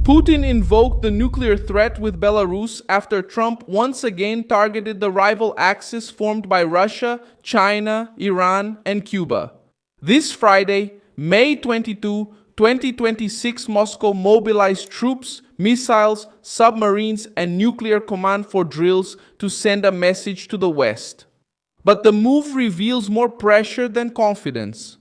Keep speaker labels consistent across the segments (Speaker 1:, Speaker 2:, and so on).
Speaker 1: Putin invoked the nuclear threat with Belarus after Trump once again targeted the rival axis formed by Russia, China, Iran, and Cuba. This Friday, May 22, 2026, Moscow mobilized troops, missiles, submarines, and nuclear command for drills to send a message to the West. But the move reveals more pressure than confidence.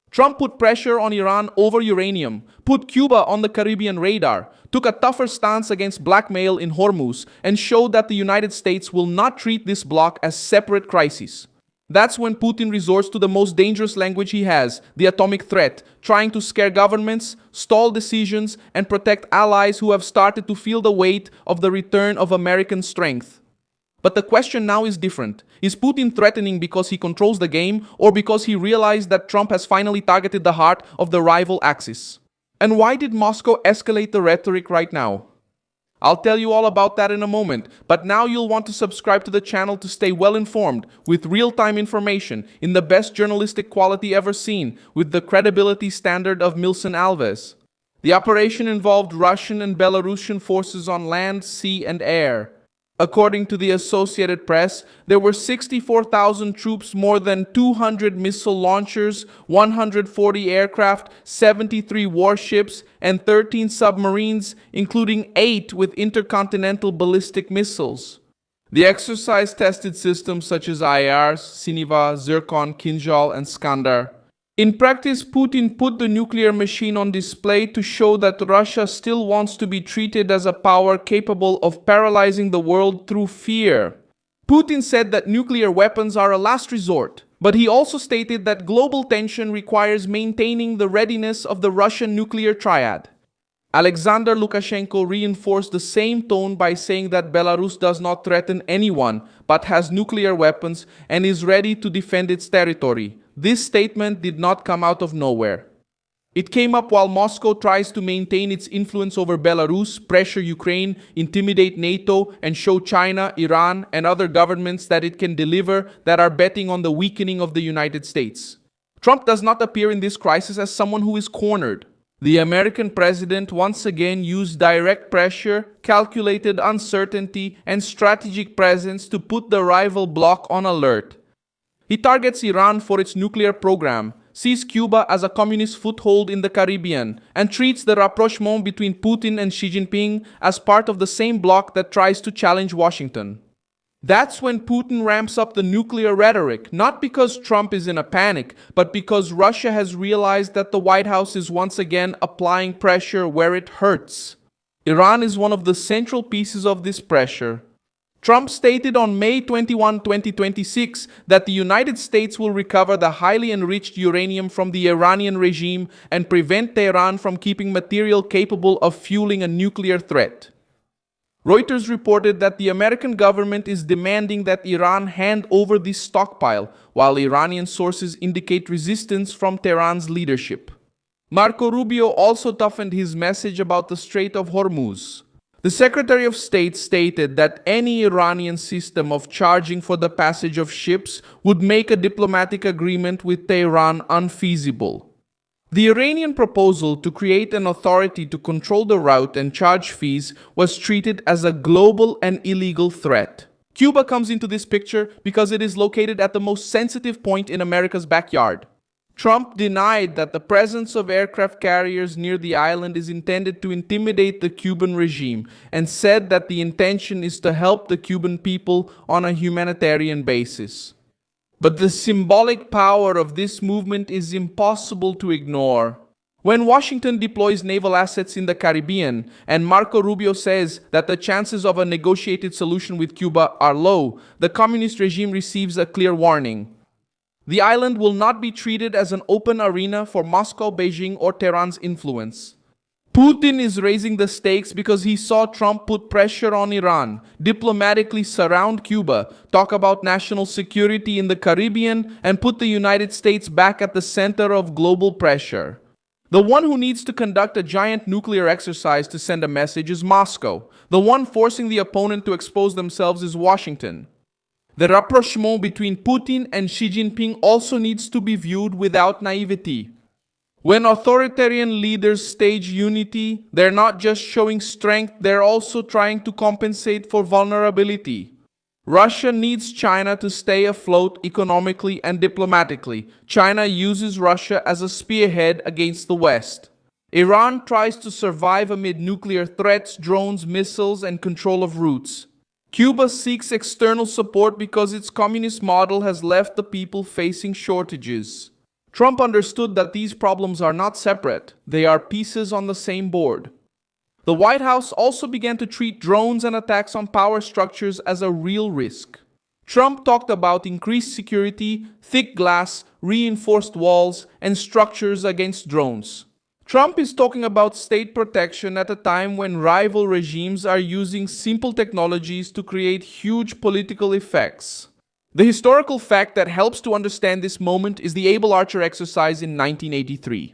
Speaker 1: Trump put pressure on Iran over uranium, put Cuba on the Caribbean radar, took a tougher stance against blackmail in Hormuz, and showed that the United States will not treat this bloc as separate crises. That's when Putin resorts to the most dangerous language he has, the atomic threat, trying to scare governments, stall decisions, and protect allies who have started to feel the weight of the return of American strength. But the question now is different. Is Putin threatening because he controls the game, or because he realized that Trump has finally targeted the heart of the rival axis? And why did Moscow escalate the rhetoric right now? I'll tell you all about that in a moment, but now you'll want to subscribe to the channel to stay well informed with real-time information in the best journalistic quality ever seen, with the credibility standard of Milson Alves. The operation involved Russian and Belarusian forces on land, sea, and air. According to the Associated Press, there were 64,000 troops, more than 200 missile launchers, 140 aircraft, 73 warships, and 13 submarines, including 8 with intercontinental ballistic missiles. The exercise tested systems such as IRs, Siniva, Zircon, Kinjal, and Skandar. In practice, Putin put the nuclear machine on display to show that Russia still wants to be treated as a power capable of paralyzing the world through fear. Putin said that nuclear weapons are a last resort, but he also stated that global tension requires maintaining the readiness of the Russian nuclear triad. Alexander Lukashenko reinforced the same tone by saying that Belarus does not threaten anyone, but has nuclear weapons and is ready to defend its territory. This statement did not come out of nowhere. It came up while Moscow tries to maintain its influence over Belarus, pressure Ukraine, intimidate NATO, and show China, Iran, and other governments that it can deliver that are betting on the weakening of the United States. Trump does not appear in this crisis as someone who is cornered. The American president once again used direct pressure, calculated uncertainty, and strategic presence to put the rival bloc on alert. He targets Iran for its nuclear program, sees Cuba as a communist foothold in the Caribbean, and treats the rapprochement between Putin and Xi Jinping as part of the same bloc that tries to challenge Washington. That's when Putin ramps up the nuclear rhetoric, not because Trump is in a panic, but because Russia has realized that the White House is once again applying pressure where it hurts. Iran is one of the central pieces of this pressure. Trump stated on May 21, 2026 that the United States will recover the highly enriched uranium from the Iranian regime and prevent Tehran from keeping material capable of fueling a nuclear threat. Reuters reported that the American government is demanding that Iran hand over this stockpile, while Iranian sources indicate resistance from Tehran's leadership. Marco Rubio also toughened his message about the Strait of Hormuz. The Secretary of State stated that any Iranian system of charging for the passage of ships would make a diplomatic agreement with Tehran unfeasible. The Iranian proposal to create an authority to control the route and charge fees was treated as a global and illegal threat. Cuba comes into this picture because it is located at the most sensitive point in America's backyard. Trump denied that the presence of aircraft carriers near the island is intended to intimidate the Cuban regime and said that the intention is to help the Cuban people on a humanitarian basis. But the symbolic power of this movement is impossible to ignore. When Washington deploys naval assets in the Caribbean, and Marco Rubio says that the chances of a negotiated solution with Cuba are low, the communist regime receives a clear warning. The island will not be treated as an open arena for Moscow, Beijing, or Tehran's influence. Putin is raising the stakes because he saw Trump put pressure on Iran, diplomatically surround Cuba, talk about national security in the Caribbean, and put the United States back at the center of global pressure. The one who needs to conduct a giant nuclear exercise to send a message is Moscow. The one forcing the opponent to expose themselves is Washington. The rapprochement between Putin and Xi Jinping also needs to be viewed without naivety. When authoritarian leaders stage unity, they're not just showing strength, they're also trying to compensate for vulnerability. Russia needs China to stay afloat economically and diplomatically. China uses Russia as a spearhead against the West. Iran tries to survive amid nuclear threats, drones, missiles, and control of routes. Cuba seeks external support because its communist model has left the people facing shortages. Trump understood that these problems are not separate, they are pieces on the same board. The White House also began to treat drones and attacks on power structures as a real risk. Trump talked about increased security, thick glass, reinforced walls, and structures against drones. Trump is talking about state protection at a time when rival regimes are using simple technologies to create huge political effects. The historical fact that helps to understand this moment is the Able Archer exercise in 1983.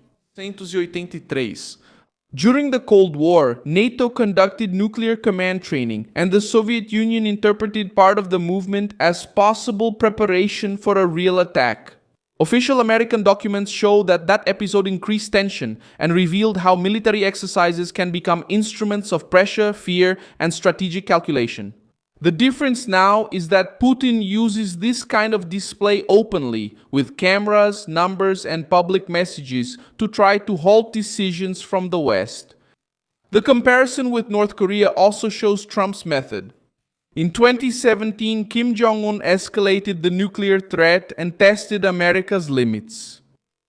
Speaker 1: During the Cold War, NATO conducted nuclear command training, and the Soviet Union interpreted part of the movement as possible preparation for a real attack. Official American documents show that that episode increased tension and revealed how military exercises can become instruments of pressure, fear, and strategic calculation. The difference now is that Putin uses this kind of display openly, with cameras, numbers, and public messages to try to halt decisions from the West. The comparison with North Korea also shows Trump's method. In 2017, Kim Jong-un escalated the nuclear threat and tested America's limits.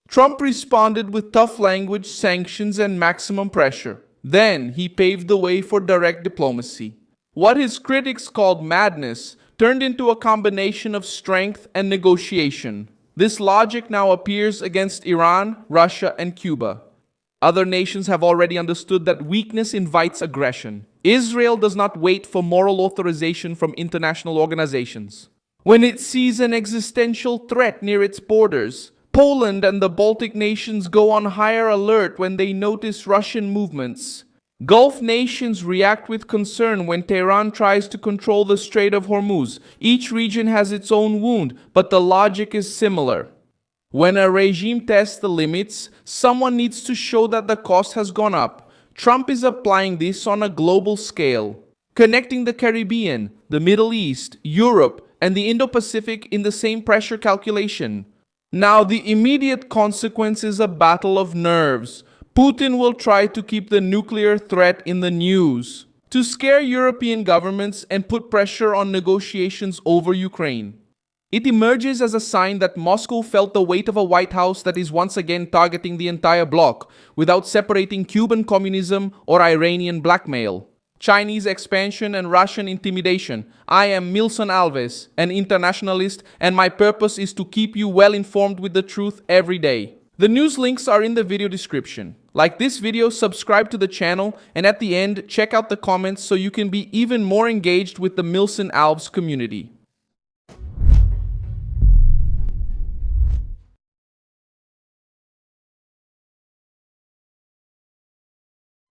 Speaker 1: Trump responded with tough language, sanctions, and maximum pressure. Then he paved the way for direct diplomacy. What his critics called madness turned into a combination of strength and negotiation. This logic now appears against Iran, Russia, and Cuba. Other nations have already understood that weakness invites aggression. Israel does not wait for moral authorization from international organizations. When it sees an existential threat near its borders, Poland and the Baltic nations go on higher alert when they notice Russian movements. Gulf nations react with concern when Tehran tries to control the Strait of Hormuz. Each region has its own wound, but the logic is similar. When a regime tests the limits, someone needs to show that the cost has gone up. Trump is applying this on a global scale, connecting the Caribbean, the Middle East, Europe, and the Indo-Pacific in the same pressure calculation. Now, the immediate consequence is a battle of nerves. Putin will try to keep the nuclear threat in the news, to scare European governments and put pressure on negotiations over Ukraine. It emerges as a sign that Moscow felt the weight of a White House that is once again targeting the entire bloc, without separating Cuban communism or Iranian blackmail, Chinese expansion and Russian intimidation. I am Milson Alves, an internationalist, and my purpose is to keep you well informed with the truth every day. The news links are in the video description. Like this video, subscribe to the channel, and at the end, check out the comments so you can be even more engaged with the Milson Alves community.